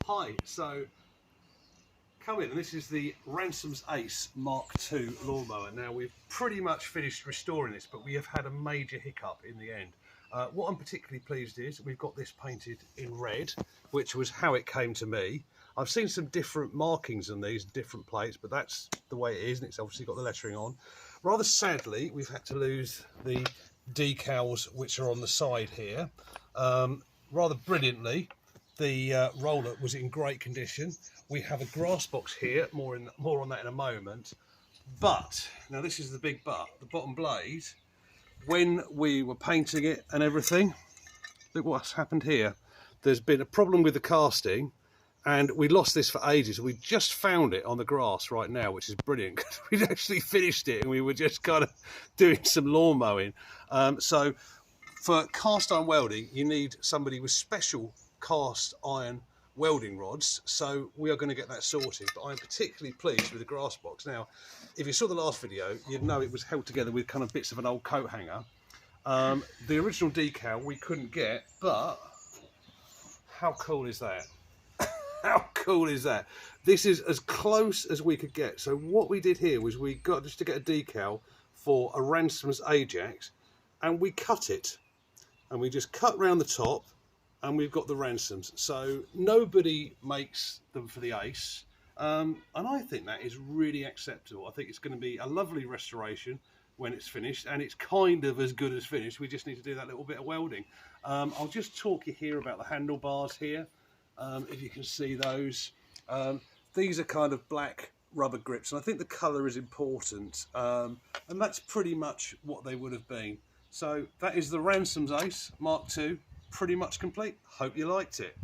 Hi, so come in, and this is the Ransomes Ace Mark II lawnmower. Now we've pretty much finished restoring this, but we have had a major hiccup in the end. What I'm particularly pleased is we've got this painted in red, which was how it came to me. I've seen some different markings on these, different plates, but that's the way it is, and it's obviously got the lettering on. Rather sadly, we've had to lose the decals which are on the side here. Rather brilliantly, the roller was in great condition. We have a grass box here, more on that in a moment. But, now this is the big but, the bottom blade, when we were painting it and everything, look what's happened here. There's been a problem with the casting, and we lost this for ages. We just found it on the grass right now, which is brilliant, because we'd actually finished it and we were just kind of doing some lawn mowing. So for cast iron welding, you need somebody with special cast iron welding rods, so we are going to get that sorted. But I'm particularly pleased with the grass box. Now, if you saw the last video, you'd know it was held together with kind of bits of an old coat hanger. The original decal we couldn't get, but how cool is that? How cool is that? This is as close as we could get. So what we did here was we got just to get a decal for a Ransomes Ajax, and we cut it, and we just cut round the top, and we've got the Ransomes. So nobody makes them for the Ace, and I think that is really acceptable. I think it's going to be a lovely restoration when it's finished, and it's kind of as good as finished. We just need to do that little bit of welding. I'll just talk you here about the handlebars here, if you can see those. These are kind of black rubber grips, and I think the colour is important, and that's pretty much what they would have been. So that is the Ransomes Ace Mark II, pretty much complete. Hope you liked it.